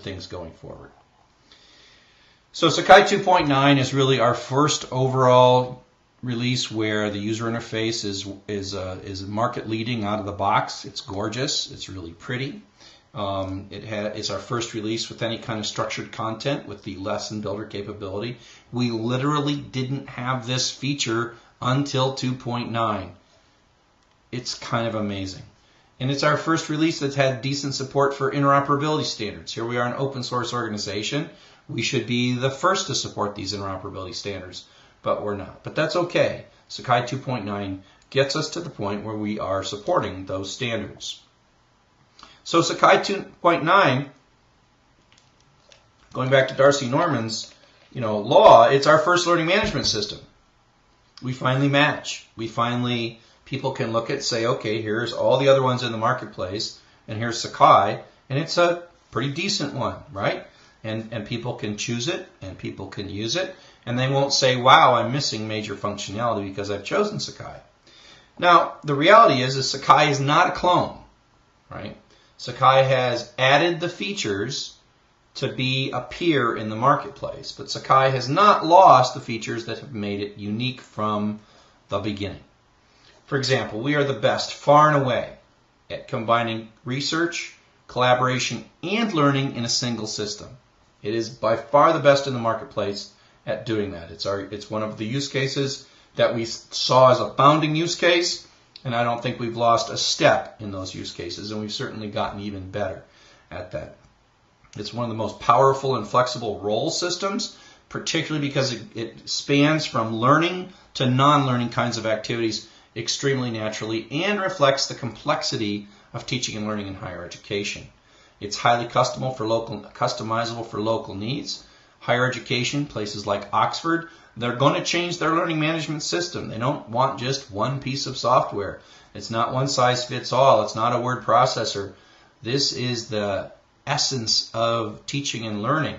things going forward. So Sakai 2.9 is really our first overall release where the user interface is market leading out of the box. It's gorgeous. It's really pretty. It's our first release with any kind of structured content with the lesson builder capability. We literally didn't have this feature until 2.9. It's kind of amazing. And it's our first release that's had decent support for interoperability standards. Here we are, an open source organization. We should be the first to support these interoperability standards, but we're not. But that's okay. Sakai 2.9 gets us to the point where we are supporting those standards. So Sakai 2.9, going back to Darcy Norman's, law, it's our first learning management system. We finally match. People can look at, say, okay, here's all the other ones in the marketplace, and here's Sakai, and it's a pretty decent one, right? And people can choose it, and people can use it, and they won't say, wow, I'm missing major functionality because I've chosen Sakai. Now, the reality is Sakai is not a clone, right? Sakai has added the features to appear in the marketplace, but Sakai has not lost the features that have made it unique from the beginning. For example, we are the best far and away at combining research, collaboration, and learning in a single system. It is by far the best in the marketplace at doing that. It's one of the use cases that we saw as a founding use case, and I don't think we've lost a step in those use cases, and we've certainly gotten even better at that. It's one of the most powerful and flexible role systems, particularly because it spans from learning to non-learning kinds of activities extremely naturally and reflects the complexity of teaching and learning in higher education. It's highly customizable for local needs. Higher education, places like Oxford, they're going to change their learning management system. They don't want just one piece of software. It's not one size fits all. It's not a word processor. This is the essence of teaching and learning.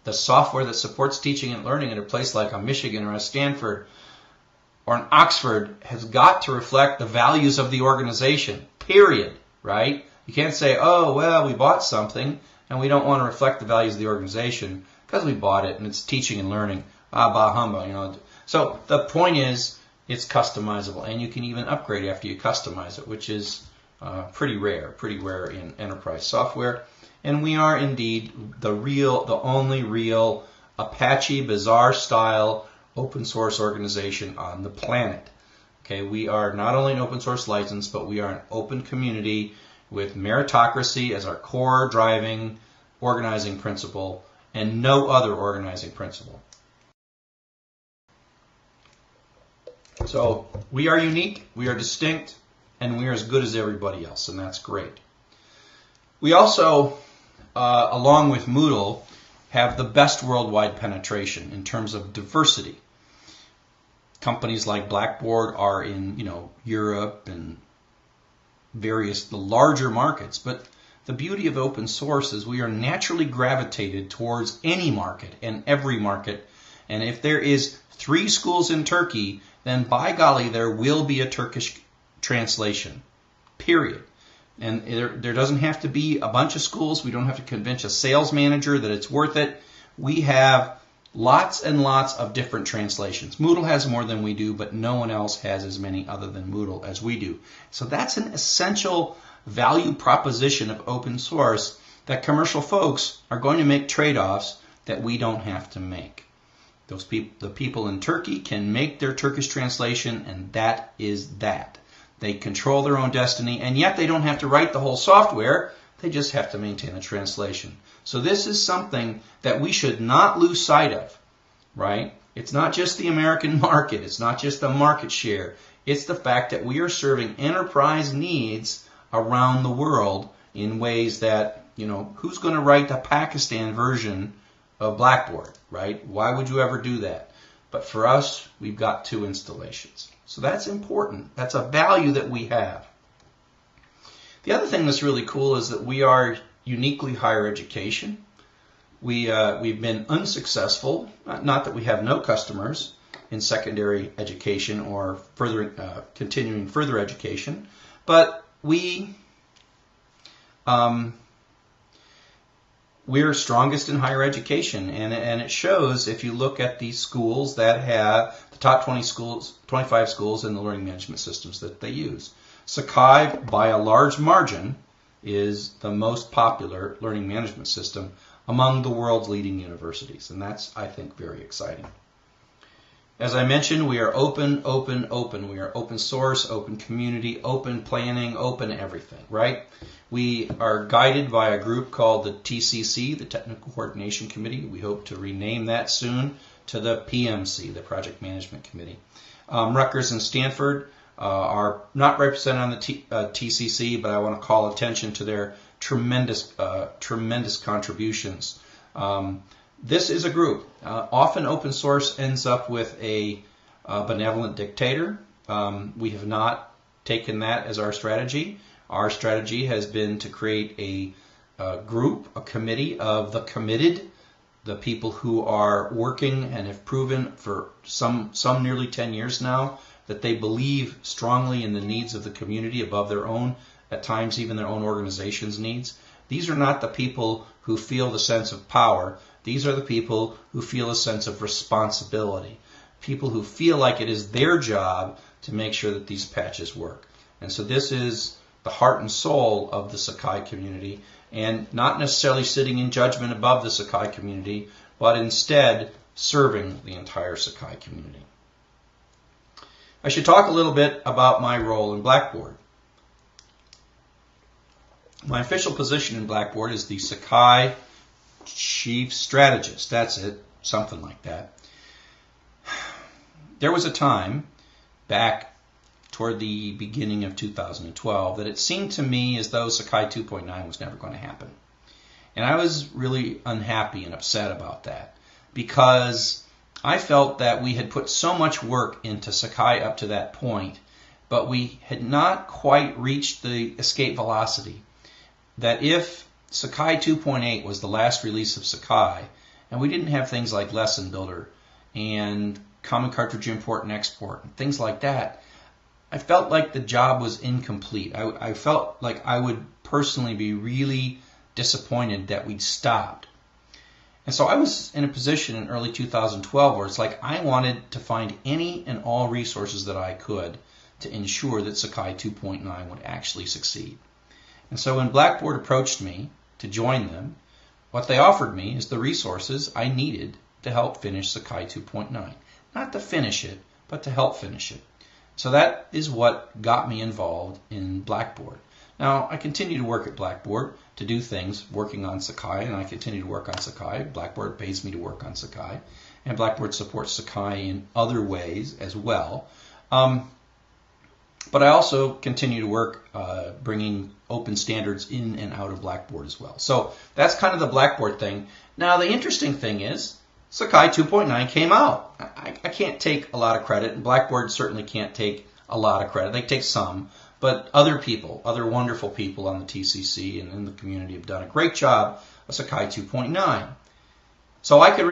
The software that supports teaching and learning at a place like a Michigan or a Stanford or an Oxford has got to reflect the values of the organization, period, right? You can't say, oh, well, we bought something and we don't want to reflect the values of the organization because we bought it and it's teaching and learning. Bah humbug, So the point is, it's customizable, and you can even upgrade after you customize it, which is pretty rare in enterprise software. And we are indeed the only real Apache Bazaar style open source organization on the planet. Okay, we are not only an open source license, but we are an open community with meritocracy as our core driving organizing principle and no other organizing principle. So we are unique, we are distinct, and we are as good as everybody else, and that's great. We also, along with Moodle, have the best worldwide penetration in terms of diversity. Companies like Blackboard are in, Europe and the larger markets, but the beauty of open source is we are naturally gravitated towards any market and every market, and if there is 3 schools in Turkey, then by golly, there will be a Turkish translation, period. And there doesn't have to be a bunch of schools. We don't have to convince a sales manager that it's worth it. We have lots and lots of different translations. Moodle has more than we do, but no one else has as many other than Moodle as we do. So that's an essential value proposition of open source that commercial folks are going to make trade-offs that we don't have to make. The people in Turkey can make their Turkish translation, and that is that. They control their own destiny, and yet they don't have to write the whole software. They just have to maintain a translation. So this is something that we should not lose sight of, right? It's not just the American market. It's not just the market share. It's the fact that we are serving enterprise needs around the world in ways that, who's going to write the Pakistan version of Blackboard, right? Why would you ever do that? But for us, we've got 2 installations. So that's important. That's a value that we have. The other thing that's really cool is that we are uniquely higher education. We've been unsuccessful, not that we have no customers in secondary education or continuing further education, but we we're strongest in higher education, and it shows if you look at the schools that have the top 20 schools, 25 schools in the learning management systems that they use. Sakai, by a large margin, is the most popular learning management system among the world's leading universities, and that's, I think, very exciting. As I mentioned, we are open, open, open. We are open source, open community, open planning, open everything, right? We are guided by a group called the TCC, the Technical Coordination Committee. We hope to rename that soon to the PMC, the Project Management Committee. Rutgers and Stanford are not represented on the TCC, but I want to call attention to their tremendous contributions. This is a group. Often open source ends up with a benevolent dictator. We have not taken that as our strategy. Our strategy has been to create a group, a committee of the committed, the people who are working and have proven for some nearly 10 years now that they believe strongly in the needs of the community above their own, at times even their own organization's needs. These are not the people who feel the sense of power. These are the people who feel a sense of responsibility, people who feel like it is their job to make sure that these patches work. And so this is the heart and soul of the Sakai community, and not necessarily sitting in judgment above the Sakai community, but instead serving the entire Sakai community. I should talk a little bit about my role in Blackboard. My official position in Blackboard is the Sakai Chief Strategist. That's it, something like that. There was a time back toward the beginning of 2012 that it seemed to me as though Sakai 2.9 was never going to happen. And I was really unhappy and upset about that because I felt that we had put so much work into Sakai up to that point, but we had not quite reached the escape velocity. That if Sakai 2.8 was the last release of Sakai, and we didn't have things like Lesson Builder and Common Cartridge Import and Export and things like that, I felt like the job was incomplete. I felt like I would personally be really disappointed that we'd stopped. And so I was in a position in early 2012 where it's like I wanted to find any and all resources that I could to ensure that Sakai 2.9 would actually succeed. And so when Blackboard approached me to join them, what they offered me is the resources I needed to help finish Sakai 2.9. Not to finish it, but to help finish it. So that is what got me involved in Blackboard. Now, I continue to work at Blackboard to do things working on Sakai, and I continue to work on Sakai. Blackboard pays me to work on Sakai, and Blackboard supports Sakai in other ways as well. But I also continue to work bringing open standards in and out of Blackboard as well. So that's kind of the Blackboard thing. Now, the interesting thing is Sakai 2.9 came out. I can't take a lot of credit, and Blackboard certainly can't take a lot of credit. They take some, but other people, other wonderful people on the TCC and in the community have done a great job of Sakai 2.9. So I could